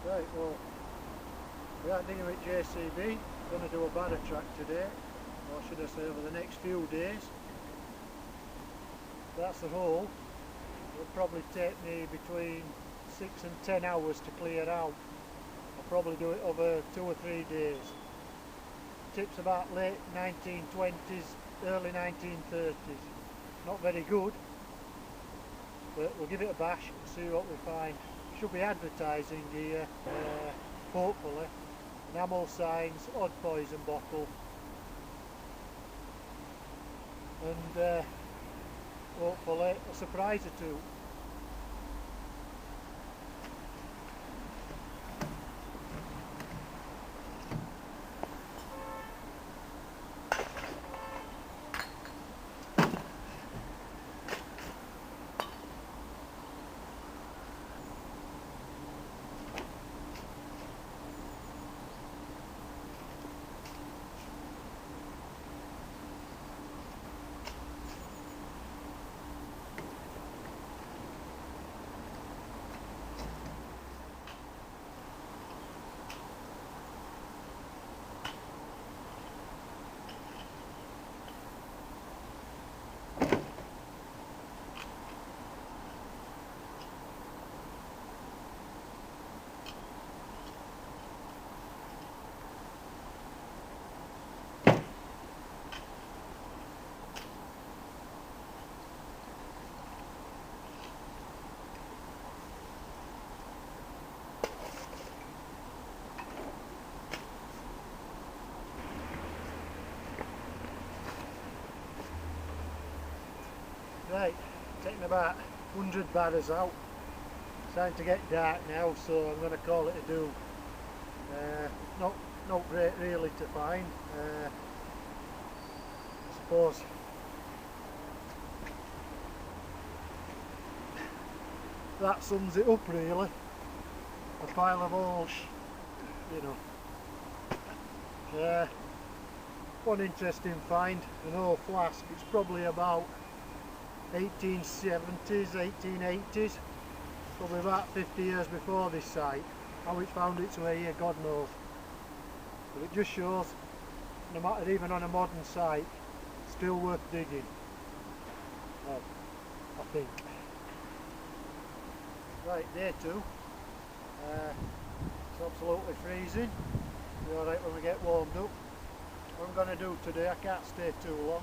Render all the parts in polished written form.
Right, well, we are digging with JCB. Going to do a barra track today, or should I say over the next few days. That's the hole. It'll probably take me between 6 and 10 hours to clear out. I'll probably do it over 2 or 3 days. Tip's about late 1920s, early 1930s. Not very good, but we'll give it a bash and see what we find. Should be advertising here, hopefully. Enamel signs, odd poison bottle, and hopefully a surprise or two. Right, taking about 100 barras out. It's starting to get dark now, so I'm going to call it a do. Not great really to find. I suppose that sums it up really. A pile of holes, you know. One interesting find, an old flask. It's probably about 1870s, 1880s, probably about 50 years before this site. How it found its way here, God knows. But it just shows, no matter even on a modern site, still worth digging. Well, I think. Right, day 2. It's absolutely freezing. It'll be alright when we get warmed up. What I'm going to do today, I can't stay too long.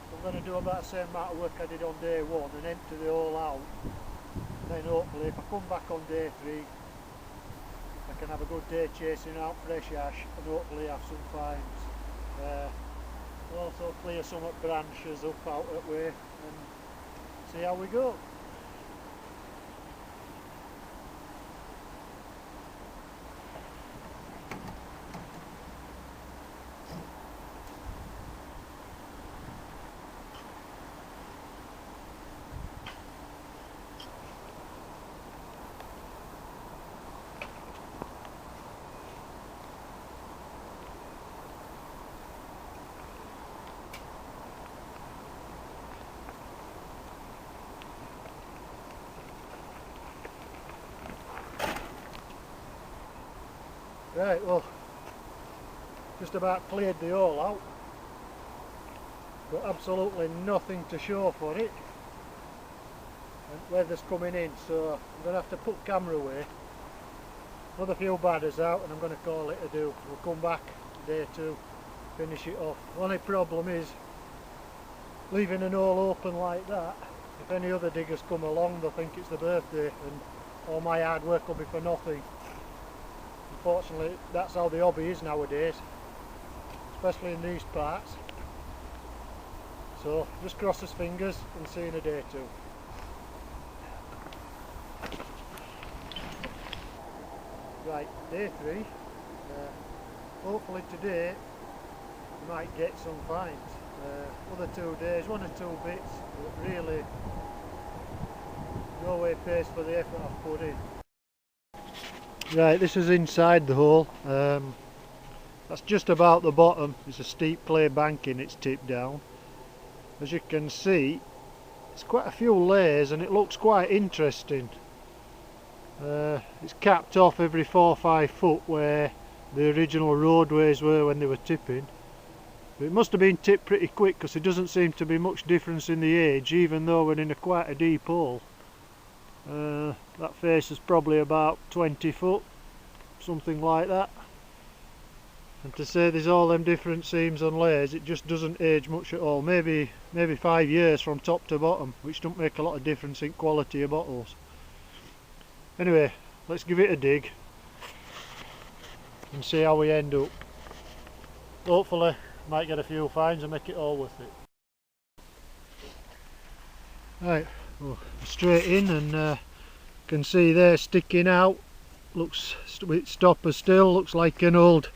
I'm going to do about the same amount of work I did on day 1 and empty the hole out. And then hopefully if I come back on day 3, I can have a good day chasing out fresh ash and hopefully have some finds. We'll also clear some branches up out that way and see how we go. Right, well, just about cleared the hole out, but absolutely nothing to show for it, and weather's coming in, so I'm going to have to put camera away, another few batters out, and I'm going to call it a do. We'll come back day 2, finish it off. The only problem is leaving an hole open like that. If any other diggers come along, they'll think it's the birthday and all my hard work will be for nothing. Unfortunately, that's how the hobby is nowadays, especially in these parts. So just cross his fingers and see you in a day 2. Right, day 3. Hopefully today we might get some finds. Other 2 days, 1 or 2 bits, but really no way pays for the effort I've put in. Right, this is inside the hole. That's just about the bottom. It's a steep clay banking, it's tipped down. As you can see, it's quite a few layers and it looks quite interesting. It's capped off every 4 or 5 foot where the original roadways were when they were tipping. But it must have been tipped pretty quick because there doesn't seem to be much difference in the age, even though we're in quite a deep hole. That face is probably about 20 foot, something like that. And to say there's all them different seams and layers, it just doesn't age much at all. Maybe 5 years from top to bottom, which don't make a lot of difference in quality of bottles. Anyway, let's give it a dig and see how we end up. Hopefully might get a few finds and make it all worth it. Right, well, straight in, and can see there sticking out, looks a bit stopper still, looks like an old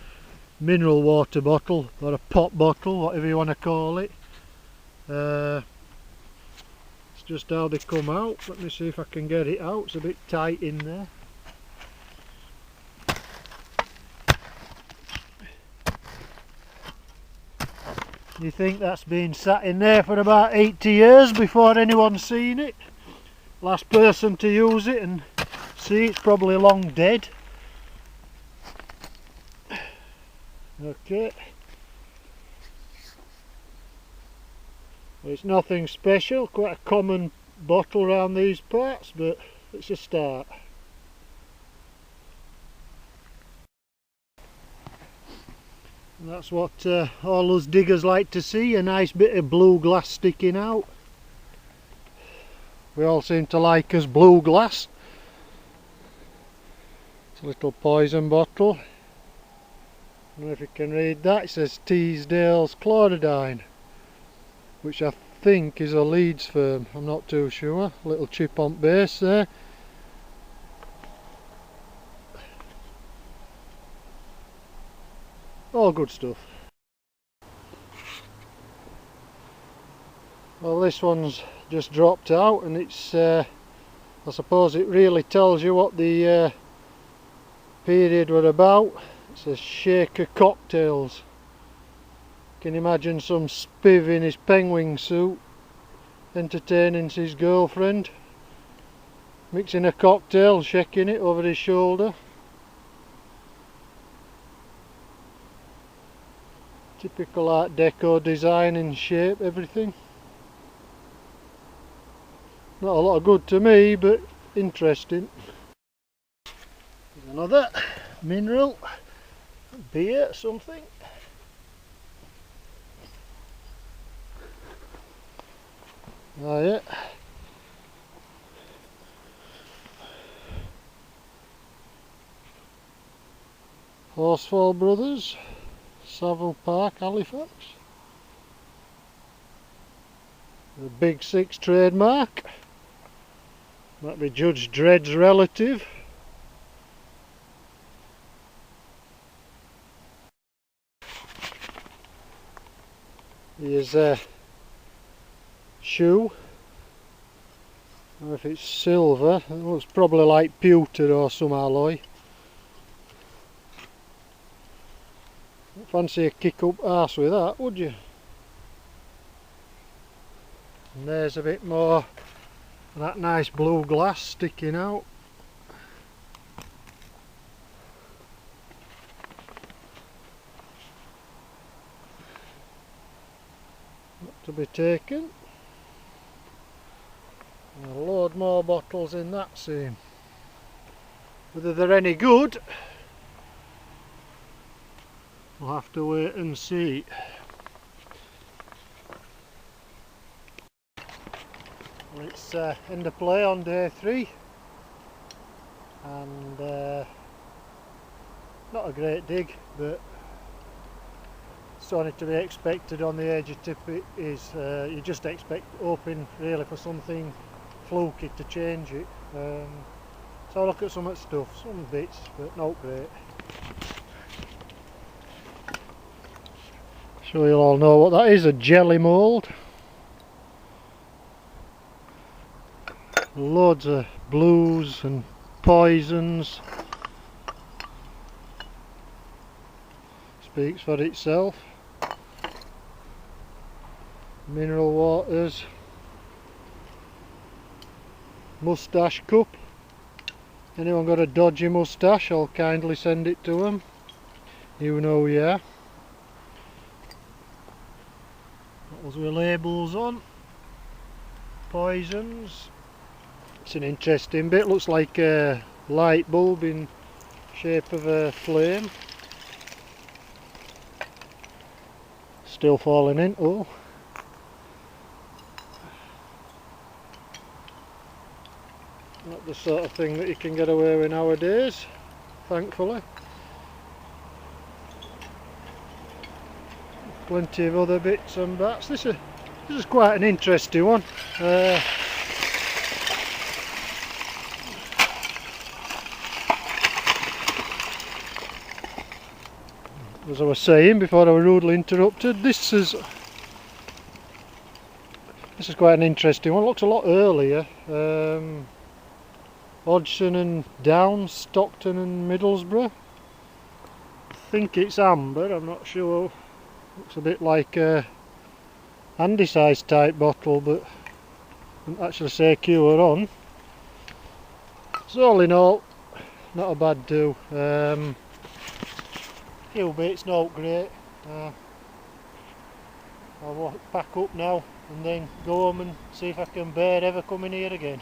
mineral water bottle or a pop bottle, whatever you want to call it. It's just how they come out. Let me see if I can get it out. It's a bit tight in there. You think that's been sat in there for about 80 years before anyone's seen it? Last person to use it and see it's probably long dead. Okay. Well, it's nothing special, quite a common bottle around these parts, but it's a start. And that's what all us diggers like to see, a nice bit of blue glass sticking out. We all seem to like us blue glass. It's a little poison bottle. I don't know if you can read that. It says Teasdale's Chlorodyne, which I think is a Leeds firm. I'm not too sure. A little chip on base there. All good stuff. Well, this one's just dropped out, and it's I suppose it really tells you what the period were about. It says Shaker Cocktails. Can you imagine some spiv in his penguin suit entertaining his girlfriend, mixing a cocktail, shaking it over his shoulder? Typical Art Deco design in shape, everything. Not a lot of good to me, but interesting. Here's another mineral, beer, something. Oh yeah. Horsefall Brothers, Savile Park, Halifax. The Big Six trademark. Might be Judge Dredd's relative. Here's a shoe. I don't know if it's silver. It looks probably like pewter or some alloy. Don't fancy a kick up arse with that, would you? And there's a bit more of that nice blue glass sticking out. Not to be taken. And a load more bottles in that seam. Whether they're any good, we'll have to wait and see. Well, it's end of play on day 3, and not a great dig, but it's only to be expected on the edge of tip. It is you just hoping really for something fluky to change it. So look at some stuff, some bits, but not great. Sure you'll all know what that is, a jelly mould. Loads of blues and poisons. Speaks for itself. Mineral waters. Moustache cup. Anyone got a dodgy moustache, I'll kindly send it to them. You know, yeah. Bottles with labels on. Poisons. It's an interesting bit, looks like a light bulb in shape of a flame. Still falling in. Oh. Not the sort of thing that you can get away with nowadays, thankfully. Plenty of other bits and bats. This is quite an interesting one. As I was saying before I was rudely interrupted, this is quite an interesting one. Looks a lot earlier. Hodgson and Downs, Stockton and Middlesbrough. I think it's amber, I'm not sure. Looks a bit like a handy-sized type bottle, but doesn't actually say cure on. So all in all, not a bad do. Few bits, not great. I'll pack up now and then go home and see if I can bear ever coming here again.